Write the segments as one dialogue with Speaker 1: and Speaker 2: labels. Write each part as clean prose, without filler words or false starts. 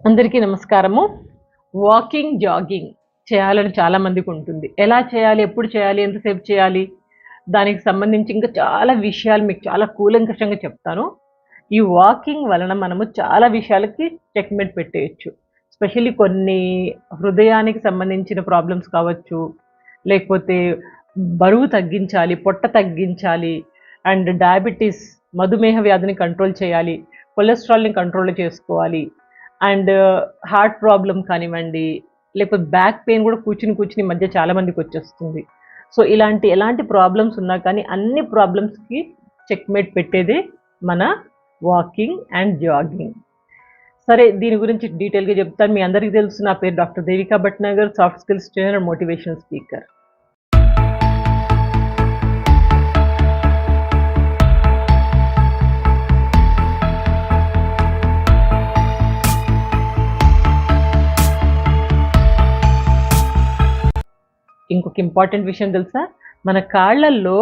Speaker 1: అందరికీ నమస్కారము. Walking, jogging చేయాలని చాలా మందికి ఉంటుంది. ఎలా చేయాలి? ఎప్పుడు చేయాలి? ఎంతసేపు చేయాలి? దానికి సంబంధించి ఇంకా చాలా విషయాలు మీకు చాలా కూలంకషంగా చెప్తాను. ఈ వాకింగ్ వలన మనము చాలా విషయాలకి చెక్‌మేట్ పెట్టేయొచ్చు. స్పెషల్లీ కొన్ని హృదయానికి సంబంధించిన ప్రాబ్లమ్స్ కావచ్చు, లేకపోతే బరువు తగ్గించాలి, పొట్ట తగ్గించాలి, అండ్ డయాబెటిస్ మధుమేహ వ్యాధిని కంట్రోల్ చేయాలి, కొలెస్ట్రాల్‌ని కంట్రోల్‌లో చేసుకోవాలి. అండ్ హార్ట్ ప్రాబ్లమ్ కానివ్వండి, లేకపోతే బ్యాక్ పెయిన్ కూడా కూర్చుని ఈ మధ్య చాలా మందికొచ్చేస్తుంది. సో, ఎలాంటి ప్రాబ్లమ్స్ ఉన్నా కానీ అన్ని ప్రాబ్లమ్స్‌కి చెక్‌మేట్ పెట్టేదే మన వాకింగ్ అండ్ జాగింగ్. సరే, దీని గురించి డీటెయిల్‌గా చెప్తాను. మీ అందరికీ తెలుసు, నా పేరు doctor Devika Bhatnagar, soft skills trainer and motivational speaker. ఇంకొక ఇంపార్టెంట్ విషయం తెలుసా? మన కాళ్ళల్లో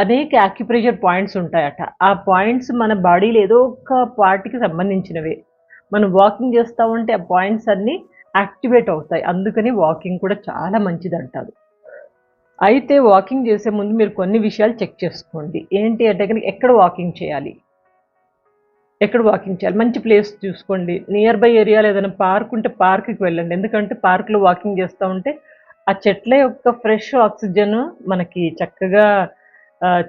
Speaker 1: అనేక యాక్యుప్రెషర్ పాయింట్స్ ఉంటాయట. ఆ పాయింట్స్ మన బాడీలో ఏదో ఒక పార్ట్‌కి సంబంధించినవే. మనం వాకింగ్ చేస్తా ఉంటే ఆ పాయింట్స్ అన్నీ యాక్టివేట్ అవుతాయి. అందుకని వాకింగ్ కూడా చాలా మంచిదంటారు. అయితే వాకింగ్ చేసే ముందు మీరు కొన్ని విషయాలు చెక్ చేసుకోండి. ఏంటి అంటే గనుక ఎక్కడ వాకింగ్ చేయాలి? మంచి ప్లేస్ చూసుకోండి. నియర్ బై ఏరియాలో ఏదైనా పార్క్ ఉంటే పార్క్‌కి వెళ్ళండి. ఎందుకంటే పార్క్‌లో వాకింగ్ చేస్తా ఉంటే ఆ చెట్ల యొక్క ఫ్రెష్ ఆక్సిజన్ మనకి చక్కగా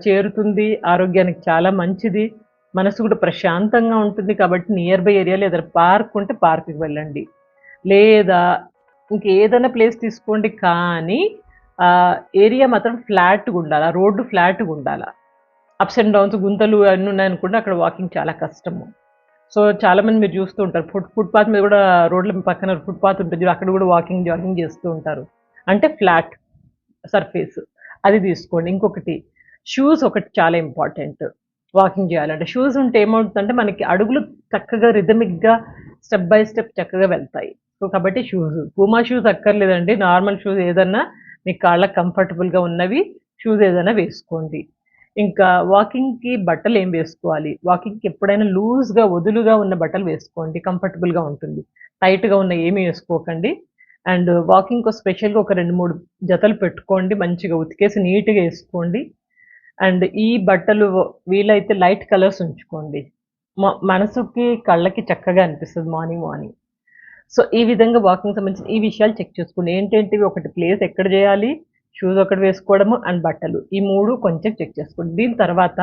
Speaker 1: చేరుతుంది. ఆరోగ్యానికి చాలా మంచిది. మనసు కూడా ప్రశాంతంగా ఉంటుంది. కాబట్టి నియర్ బై ఏరియాలో ఏదైనా పార్క్ ఉంటే పార్క్‌కి వెళ్ళండి. లేదా ఇంకేదైనా ప్లేస్ తీసుకోండి, కానీ ఏరియా మాత్రం ఫ్లాట్‌గుండాల. రోడ్డు ఫ్లాట్‌గుండాల. అప్స్ అండ్ డౌన్స్, గుంతలు అన్నీ ఉన్నాయనుకోండి, అక్కడ వాకింగ్ చాలా కష్టము. సో, చాలామంది మీరు చూస్తూ ఉంటారు. ఫుట్‌పాత్ మీద కూడా, రోడ్ల పక్కన ఫుట్‌పాత్ ఉంటుంది చూడు, అక్కడ కూడా వాకింగ్, జాగింగ్ చేస్తూ ఉంటారు. అంటే ఫ్లాట్ సర్ఫేస్. అది తీసుకోండి. ఇంకొకటి, షూస్ ఒకటి చాలా ఇంపార్టెంట్ వాకింగ్ చేయాలంటే. షూస్ ఉంటే ఏమవుతుందంటే మనకి అడుగులు చక్కగా రిథమిక్‌గా స్టెప్ బై స్టెప్ చక్కగా వెళ్తాయి. సో, కాబట్టి పూమా షూస్ అక్కర్లేదండి. నార్మల్ షూస్ ఏదన్నా మీ కాళ్ళకి కంఫర్టబుల్‌గా ఉన్నవి షూస్ ఏదైనా వేసుకోండి. ఇంకా వాకింగ్‌కి బట్టలేం వేసుకోవాలి? వాకింగ్‌కి ఎప్పుడైనా లూజ్‌గా, వదులుగా ఉన్న బట్టలు వేసుకోండి. కంఫర్టబుల్‌గా ఉంటుంది. టైట్‌గా ఉన్నయి ఏమి వేసుకోకండి. అండ్ వాకింగ్‌కి స్పెషల్‌గా ఒక 2, 3 జతలు పెట్టుకోండి. మంచిగా ఉతికేసి నీట్‌గా ఏసుకోండి. అండ్ ఈ బట్టలు వీలైతే లైట్ కలర్స్ ఉంచుకోండి. మనసుకి, కళ్ళకి చక్కగా అనిపిస్తది మార్నింగ్ మార్నింగ్. సో, ఈ విధంగా వాకింగ్‌కి సంబంధించిన ఈ విషయాలు చెక్ చేసుకోండి. ఏంటేంటివి? ఒకటి, ప్లేస్ ఎక్కడ జేయాలి, షూస్ ఒకటి వేసుకోవడము, అండ్ బట్టలు. ఈ 3 కొంచెం చెక్ చేసుకోండి. దీని తర్వాత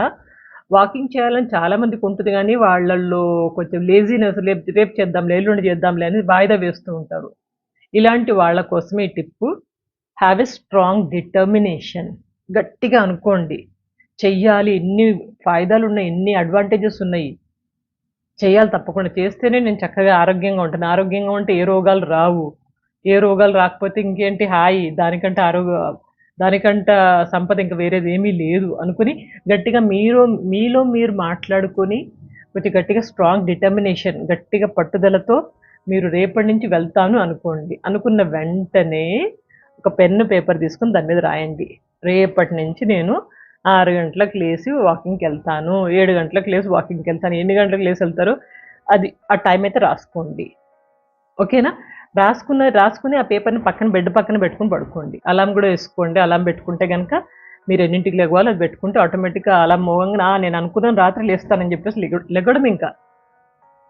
Speaker 1: వాకింగ్ చేయాలని చాలా మందికుంటది గానీ, వాళ్ళల్లో కొంచెం లేజీనెస్, రేపు చేద్దాంలే, ఎల్లుండి చేద్దాంలే అని వాయిదా వేస్తూ ఉంటారు. ఇలాంటి వాళ్ళ కోసమే ఈ tip. Have a strong determination. గట్టిగా అనుకోండి. చెయ్యాలి, ఇన్ని ఫాయిదాలున్నాయి, ఇన్ని అడ్వాంటేజెస్ ఉన్నాయి. చేయాలి తప్పకుండా. చేస్తేనే నేను చక్కగా ఆరోగ్యంగా ఉంటాను. ఆరోగ్యంగా ఉంటే ఏ రోగాలు రావు. ఏ రోగాలు రాకపోతే ఇంకేంటి హాయి. దానికంట సంపద ఇంక వేరేదేమీ లేదు అనుకుని గట్టిగా మీలో మీరు మాట్లాడుకొని కొంచెం గట్టిగా స్ట్రాంగ్ డిటర్మినేషన్, గట్టిగా పట్టుదలతో మీరు రేపటి నుంచి వెళ్తాను అనుకోండి. అనుకున్న వెంటనే ఒక పెన్ను, పేపర్ తీసుకొని దాని మీద రాయండి. రేపటి నుంచి నేను 6 గంటలకు లేసి వాకింగ్‌కెళ్తాను. 7 గంటలకు లేసి వాకింగ్‌కెళ్తాను. ఎన్ని గంటలకు లేసెళ్తారో అది ఆ టైం అయితే రాసుకోండి. ఓకేనా? రాసుకుని ఆ పేపర్‌ని బెడ్ పక్కన పెట్టుకొని పడుకోండి. అలారం గూడా ఏసుకోండి. అలారం పెట్టుకుంటే గనక మీరు ఎన్నింటికి లెగవాలో అది పెట్టుకుంటే ఆటోమేటిక్‌గా అలారం మోగంగానే నేను అనుకున్నాను రాత్రి లేస్తానని చెప్పేసి లెగడం ఇంకా.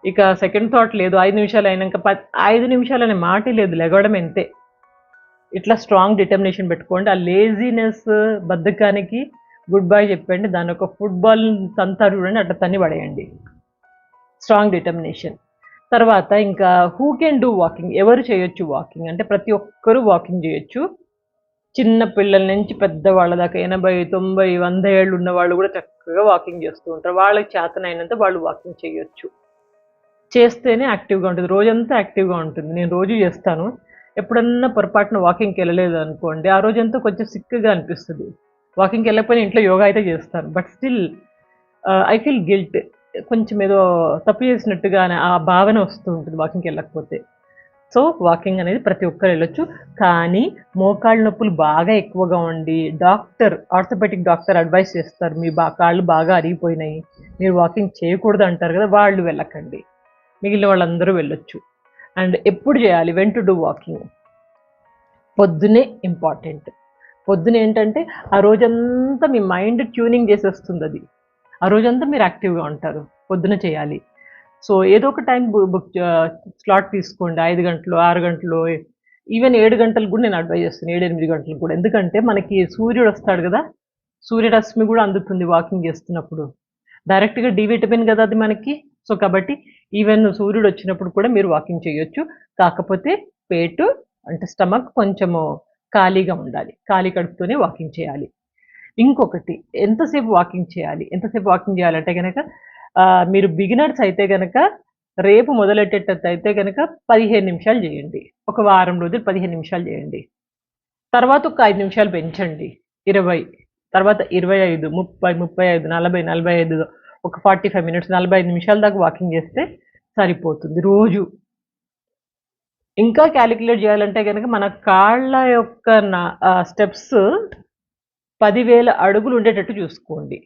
Speaker 1: ఇక సెకండ్ థాట్ లేదు. 5 నిమిషాలు అయినంక 5 నిమిషాలనే మాటే లేదు. లెగవడం ఇంతే. ఇట్లా స్ట్రాంగ్ డిటర్మినేషన్ పెట్టుకోండి. ఆ లేజీనెస్, బద్ధకానికి గుడ్ బై చెప్పండి. దాన్ని ఒక ఫుట్‌బాల్ తంతారు చూడండి, అట్లా తన్ని పడేయండి. Strong determination. తర్వాత ఇంకా హూ కెన్ డూ వాకింగ్? ఎవరు చేయొచ్చు వాకింగ్? అంటే ప్రతి ఒక్కరు వాకింగ్ చేయొచ్చు. చిన్న పిల్లల నుంచి పెద్దవాళ్ళ దాకా 80, 90, 100 ఏళ్ళు ఉన్న వాళ్ళు కూడా చక్కగా వాకింగ్ చేస్తూ ఉంటారు. వాళ్ళకి చేతనైనంత వాళ్ళు వాకింగ్ చేయొచ్చు. చేస్తేనే యాక్టివ్‌గా ఉంటుంది. రోజంతా యాక్టివ్‌గా ఉంటుంది. నేను రోజు చేస్తాను. ఎప్పుడన్నా పొరపాటున వాకింగ్‌కెళ్ళలేదనుకోండి, ఆ రోజంతా కొంచెం సిక్‌గా అనిపిస్తది. వాకింగ్‌కెళ్ళకపోయినా ఇంట్లో యోగా అయితే చేస్తాను. But still I feel guilt. కొంచెం ఏదో తప్పు చేసినట్టుగా ఆ భావన వస్తూ ఉంటుంది వాకింగ్‌కెళ్ళకపోతే. సో, వాకింగ్ అనేది ప్రతి ఒక్కరు ఎళ్ళొచ్చు. కానీ మోకాళ్ళ నొప్పులు బాగా ఎక్కువగా ఉండి, ఆర్థోపెడిక్ డాక్టర్ అడ్వైస్ చేస్తారు. మీ కాళ్ళు బాగా అరిగిపోయినాయి, మీరు వాకింగ్ చేయకూడదు అంటారు కదా! వాళ్ళు వెళ్ళకండి. మిగిలిన వాళ్ళందరూ వెళ్ళొచ్చు. అండ్ ఎప్పుడు చేయాలి, వెన్ టు డూ వాకింగ్? పొద్దునే ఇంపార్టెంట్. పొద్దున ఏంటంటే ఆ రోజంతా మీ మైండ్ ట్యూనింగ్ చేసేస్తుంది అది. ఆ రోజంతా మీరు యాక్టివ్గా ఉంటారు. పొద్దున చేయాలి. సో ఏదో ఒక టైం బుక్ స్లాట్ తీసుకోండి. 5 గంటలు, 6 గంటలు, ఈవెన్ 7 గంటలకు కూడా నేను అడ్వైజ్ చేస్తాను. 7, 8 గంటలకు కూడా. ఎందుకంటే మనకి సూర్యుడు వస్తాడు కదా, సూర్యరశ్మి కూడా అందుతుంది వాకింగ్ చేస్తున్నప్పుడు. డైరెక్ట్గా డి విటమిన్ కదా అది మనకి. సో కాబట్టి ఈవెన్ సూర్యుడు వచ్చినప్పుడు కూడా మీరు వాకింగ్ చేయొచ్చు. కాకపోతే పేటు అంటే స్టమక్ కొంచెము ఖాళీగా ఉండాలి. ఖాళీ కడుపుతోనే వాకింగ్ చేయాలి. ఇంకొకటి, ఎంతసేపు వాకింగ్ చేయాలి? ఎంతసేపు వాకింగ్ చేయాలంటే గనక మీరు బిగినర్స్ అయితే గనక రేపు మొదలెట్టేటట్టయితే గనక 15 నిమిషాలు చేయండి. ఒక వారం రోజులు 15 నిమిషాలు చేయండి. తర్వాత ఒక 5 నిమిషాలు పెంచండి. 20, తర్వాత 25, 30, 35, 40, 45, ఒక 45 మినిట్స్, 45 నిమిషాల దాకా వాకింగ్ చేస్తే సరిపోతుంది రోజు. ఇంకా క్యాలిక్యులేట్ చేయాలంటే కనుక మన కాళ్ళ యొక్క స్టెప్స్ 10,000 అడుగులు ఉండేటట్టు చూసుకోండి.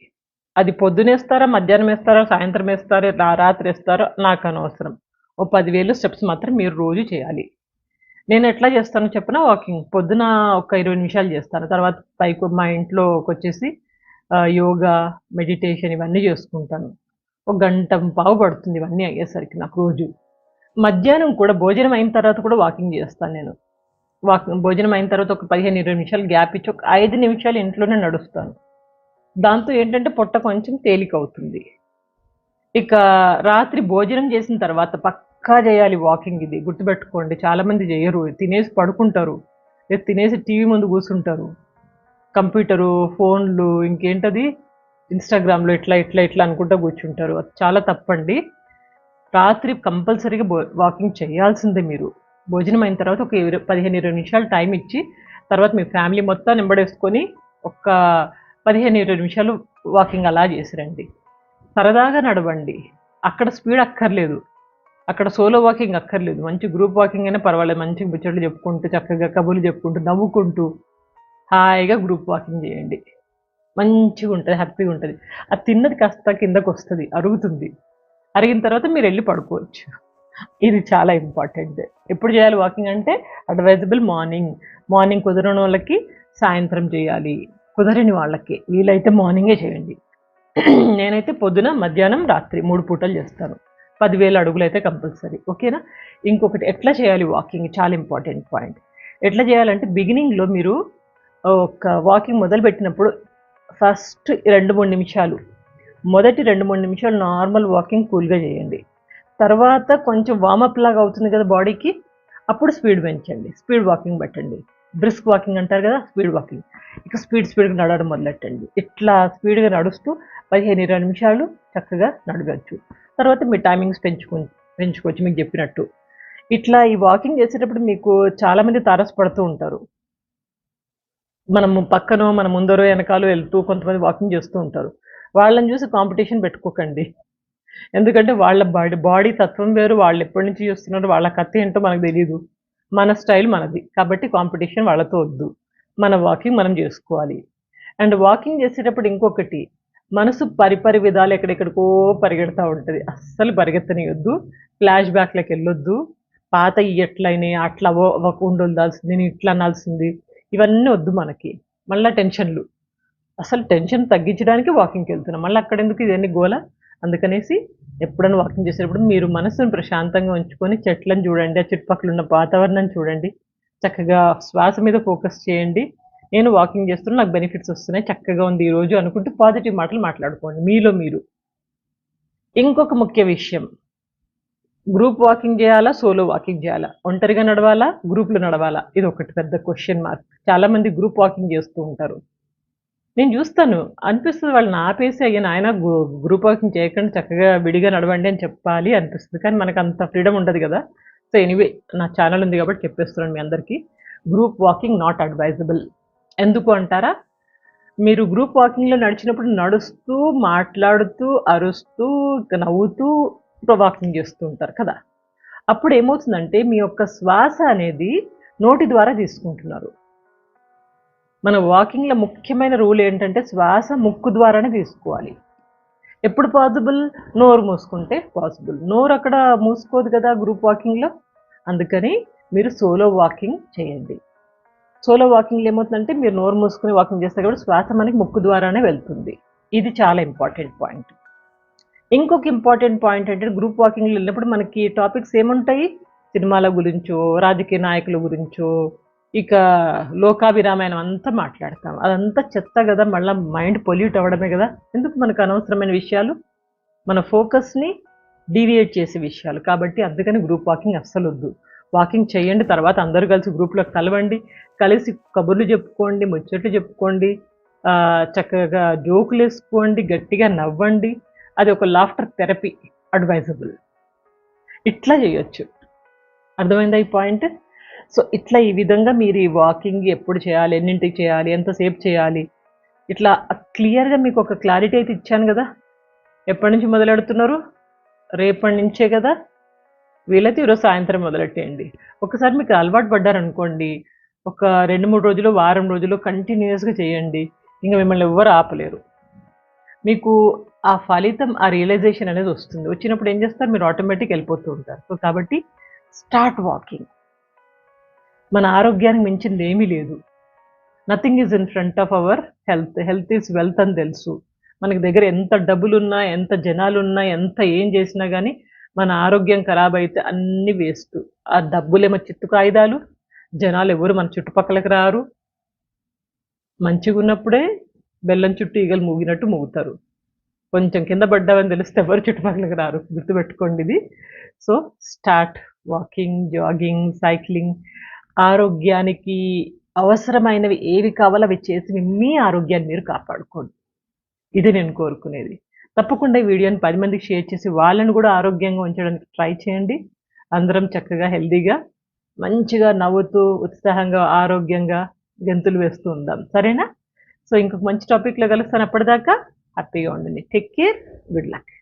Speaker 1: అది పొద్దునేస్తారా, మధ్యాహ్నం వేస్తారా, సాయంత్రం వేస్తారా, రాత్రి వేస్తారో నాకు అనవసరం. ఓ 10,000 స్టెప్స్ మాత్రం మీరు రోజు చేయాలి. నేను ఎట్లా చేస్తానో చెప్పిన, వాకింగ్ పొద్దున ఒక 20 నిమిషాలు చేస్తాను. తర్వాత పైకి మా ఇంట్లోకి వచ్చేసి యోగా, మెడిటేషన్ ఇవన్నీ చేసుకుంటాను. ఒక గంట పావు పడుతుంది ఇవన్నీ అయ్యేసరికి నాకు రోజు. మధ్యాహ్నం కూడా భోజనం అయిన తర్వాత కూడా వాకింగ్ చేస్తాను నేను. భోజనం అయిన తర్వాత ఒక 15-20 నిమిషాలు గ్యాప్ ఇచ్చి ఒక 5 నిమిషాలు ఇంట్లోనే నడుస్తాను. దాంతో ఏంటంటే పొట్ట కొంచెం తేలిక అవుతుంది. ఇక రాత్రి భోజనం చేసిన తర్వాత పక్కా చేయాలి వాకింగ్. ఇది గుర్తుపెట్టుకోండి. చాలామంది చేయరు, తినేసి పడుకుంటారు, లేదా తినేసి టీవీ ముందు కూర్చుంటారు. కంప్యూటరు, ఫోన్లు, ఇంకేంటది ఇన్స్టాగ్రామ్లో ఇట్లా ఇట్లా ఇట్లా అనుకుంటూ కూర్చుంటారు. అది చాలా తప్పండి. రాత్రి కంపల్సరీగా వాకింగ్ చేయాల్సిందే మీరు. భోజనం అయిన తర్వాత ఒక 15-20 నిమిషాలు టైం ఇచ్చి, తర్వాత మీ ఫ్యామిలీ మొత్తం నింబడేసుకొని ఒక 15-20 నిమిషాలు వాకింగ్ అలా చేసిరండి. సరదాగా నడవండి. అక్కడ స్పీడ్ అక్కర్లేదు, అక్కడ సోలో వాకింగ్ అక్కర్లేదు. మంచి గ్రూప్ వాకింగ్ అయినా పర్వాలేదు. మంచి ముచ్చట్లు చెప్పుకుంటూ, చక్కగా కబుర్లు చెప్పుకుంటూ, నవ్వుకుంటూ హాయిగా గ్రూప్ వాకింగ్ చేయండి. మంచిగా ఉంటుంది, హ్యాపీగా ఉంటుంది. అది తిన్నది కాస్త కిందకు వస్తుంది, అరుగుతుంది. అరిగిన తర్వాత మీరు వెళ్ళి పడుకోవచ్చు. ఇది చాలా ఇంపార్టెంట్. ఎప్పుడు చేయాలి వాకింగ్ అంటే అడ్వైజబుల్ మార్నింగ్ కుదరని వాళ్ళకి సాయంత్రం చేయాలి, కుదరని వాళ్ళకి వీలైతే మార్నింగే చేయండి. నేనైతే పొద్దున, మధ్యాహ్నం, రాత్రి 3 పూటలు చేస్తాను. 10,000 అడుగులు అయితే కంపల్సరీ. ఓకేనా? ఇంకొకటి, ఎట్లా చేయాలి వాకింగ్, చాలా ఇంపార్టెంట్ పాయింట్. ఎట్లా చేయాలంటే బిగినింగ్లో మీరు ఒక వాకింగ్ మొదలుపెట్టినప్పుడు ఫస్ట్ 2-3 నిమిషాలు, మొదటి 2-3 నిమిషాలు నార్మల్ వాకింగ్ కూల్గా చేయండి. తర్వాత కొంచెం వామప్ లాగా అవుతుంది కదా బాడీకి, అప్పుడు స్పీడ్ పెంచండి. స్పీడ్ వాకింగ్ పెట్టండి. బ్రిస్క్ వాకింగ్ అంటారు కదా, స్పీడ్ వాకింగ్. ఇక స్పీడ్గా నడవడం మొదలెట్టండి. ఇట్లా స్పీడ్గా నడుస్తూ 15-20 నిమిషాలు చక్కగా నడవచ్చు. తర్వాత మీ టైమింగ్స్ పెంచుకోవచ్చు మీకు చెప్పినట్టు. ఇట్లా ఈ వాకింగ్ చేసేటప్పుడు మీకు చాలామంది తారసపడుతూ ఉంటారు. మనము పక్కనో, మన ముందరో, వెనకాలో వెళ్తూ కొంతమంది వాకింగ్ చేస్తూ ఉంటారు. వాళ్ళని చూసి కాంపిటీషన్ పెట్టుకోకండి. ఎందుకంటే వాళ్ళ బాడీ తత్వం వేరు, వాళ్ళు ఎప్పటి నుంచి చూస్తున్నారు, వాళ్ళ కథ ఏంటో మనకు తెలియదు. మన స్టైల్ మనది. కాబట్టి కాంపిటీషన్ వాళ్ళతో వద్దు. మన వాకింగ్ మనం చేసుకోవాలి. అండ్ వాకింగ్ చేసేటప్పుడు ఇంకొకటి, మనసు పరిపరి విధాలు ఎక్కడెక్కడికో పరిగెడతా ఉంటుంది. అస్సలు పరిగెత్తనియొద్దు. ఫ్లాష్ బ్యాక్లోకి వెళ్ళొద్దు. పాత ఎట్లయినాయి అట్లా ఉండాల్సింది, నేను ఇట్లా అనాల్సింది, ఇవన్నీ వద్దు మనకి. మళ్ళీ టెన్షన్లు. అసలు టెన్షన్ తగ్గించడానికి వాకింగ్కి వెళ్తున్నాం, మళ్ళీ అక్కడ ఎందుకు ఇదన్నీ గోల. అందుకనేసి ఎప్పుడైనా వాకింగ్ చేసేటప్పుడు మీరు మనసును ప్రశాంతంగా ఉంచుకొని చెట్లను చూడండి, ఆ చుట్టుపక్కల ఉన్న వాతావరణాన్ని చూడండి, చక్కగా శ్వాస మీద ఫోకస్ చేయండి. నేను వాకింగ్ చేస్తున్నా, నాకు బెనిఫిట్స్ వస్తున్నాయి, చక్కగా ఉంది ఈరోజు అనుకుంటూ పాజిటివ్ మాటలు మాట్లాడుకోండి మీలో మీరు. ఇంకొక ముఖ్య విషయం, గ్రూప్ వాకింగ్ చేయాలా, సోలో వాకింగ్ చేయాలా, ఒంటరిగా నడవాలా, గ్రూప్లో నడవాలా, ఇది ఒకటి పెద్ద క్వశ్చన్ మార్క్. చాలామంది గ్రూప్ వాకింగ్ చేస్తూ ఉంటారు. నేను చూస్తాను, అనిపిస్తుంది వాళ్ళని ఆపేసి అయ్యా నాయన గ్రూప్ వాకింగ్ చేయకుండా చక్కగా విడిగా నడవండి అని చెప్పాలి అనిపిస్తుంది. కానీ మనకు అంత ఫ్రీడమ్ ఉండదు కదా. సో ఎనీవే, నా ఛానల్ ఉంది కాబట్టి చెప్పేస్తున్నాను మీ అందరికీ, గ్రూప్ వాకింగ్ నాట్ అడ్వైజబుల్. ఎందుకు అంటారా? మీరు గ్రూప్ వాకింగ్లో నడిచినప్పుడు నడుస్తూ, మాట్లాడుతూ, అరుస్తూ, నవ్వుతూ వాకింగ్ చేస్తూ ఉంటారు కదా. అప్పుడు ఏమవుతుందంటే మీ యొక్క శ్వాస అనేది నోటి ద్వారా తీసుకుంటున్నారు. మన వాకింగ్లో ముఖ్యమైన రూల్ ఏంటంటే శ్వాస ముక్కు ద్వారానే తీసుకోవాలి. ఎప్పుడు పాసిబుల్? నోరు మూసుకుంటే పాసిబుల్. నోరు అక్కడ మూసుకోదు కదా గ్రూప్ వాకింగ్‌లో. అందుకని మీరు సోలో వాకింగ్ చేయండి. సోలో వాకింగ్‌లో ఏమవుతుందంటే మీరు నోరు మూసుకొని వాకింగ్ చేస్తారు కాబట్టి శ్వాస మనకి ముక్కు ద్వారానే వెళ్తుంది. ఇది చాలా ఇంపార్టెంట్ పాయింట్. ఇంకొక ఇంపార్టెంట్ పాయింట్ ఏంటంటే గ్రూప్ వాకింగ్‌లో వెళ్ళినప్పుడు మనకి టాపిక్స్ ఏముంటాయి? సినిమాల గురించో, రాజకీయ నాయకుల గురించో, ఇక లోకాభిరామాయణం అంతా మాట్లాడతాం. అదంతా చెత్త గదా! మళ్ళా మైండ్ పొల్యూట్ అవ్వడమే గదా! ఎందుకు మనకు అనవసరమైన విషయాలు? మన ఫోకస్‌ని డీవియేట్ చేసే విషయాలు. కాబట్టి అందుకని గ్రూప్ వాకింగ్ అస్సలొద్దు. వాకింగ్ చేయండి. తర్వాత అందరూ కలిసి గ్రూప్‌లో కలవండి. కలిసి కబుర్లు చెప్పుకోండి, ముచ్చట్లు చెప్పుకోండి. చక్కగా జోకులేసుకోండి, గట్టిగా నవ్వండి. అది ఒక లాఫ్టర్ థెరపీ అడ్వైజబుల్. ఇట్లా చేయొచ్చు. అర్థమైందా ఈ పాయింట్? సో, ఇట్లా ఈ విధంగా మీరు ఈ వాకింగ్ ఎప్పుడు చేయాలి? ఎన్నింటికి చేయాలి? ఎంతసేపు చేయాలి? ఇట్లా క్లియర్‌గా మీకు ఒక క్లారిటీ అయితే ఇచ్చాను గదా! ఎప్పటినుంచి మొదలెడుతున్నారు? రేపటి నుంచే గదా! వీలైతే ఈరోజు సాయంత్రం మొదలెట్టేయండి. ఒకసారి మీకు అలవాటు పడ్డారనుకోండి, ఒక 2, 3 రోజులు, వారం రోజులు కంటిన్యూయస్‌గా చేయండి. ఇంక మిమ్మల్ని ఎవ్వరు ఆపలేరు. మీకు ఆ ఫలితం, ఆ రియలైజేషన్ అనేది వస్తుంది. వచ్చినప్పుడు ఏం చేస్తారు? మీరు ఆటోమేటిక్ వెళ్ళిపోతూ ఉంటారు. సో, కాబట్టి స్టార్ట్ వాకింగ్. మన ఆరోగ్యానికి మించింది ఏమీ లేదు. Nothing is in front of our health. Health is wealth అని తెలుసు. మనకి దగ్గర ఎంత డబ్బులున్నా, ఎంత జనాలున్నా, ఎంత ఏం చేసినా గానీ, మన ఆరోగ్యం ఖరాబ్ అయితే అన్నీ వేస్ట్. ఆ డబ్బులేమో చిత్తు కాగితాలు, జనాలు ఎవరు మన చుట్టుపక్కలకి రారు. మంచిగున్నప్పుడే బెల్లం చుట్టూ ఈగలు మూగినట్టు మూగుతారు. కొంచెం కింద పడ్డావని తెలిస్తే ఎవరు చుట్టుపక్కలకి రారు. గుర్తుపెట్టుకోండి ఇది. So, start walking, jogging, cycling. ఆరోగ్యానికి అవసరమైనవి ఏవి కావాలో అవి చేసి మీ ఆరోగ్యాన్ని మీరు కాపాడుకోండి. ఇది నేను కోరుకునేది. తప్పకుండా ఈ వీడియోని 10 మందికి షేర్ చేసి వాళ్ళని కూడా ఆరోగ్యంగా ఉంచడానికి ట్రై చేయండి. అందరం చక్కగా హెల్తీగా, మంచిగా నవ్వుతూ, ఉత్సాహంగా, ఆరోగ్యంగా గెంతులు వేస్తూ ఉందాం. సరేనా? సో, ఇంకొక మంచి టాపిక్‌లో కలుస్తాను. అప్పటిదాకా హ్యాపీగా ఉండండి. Take care. Good luck.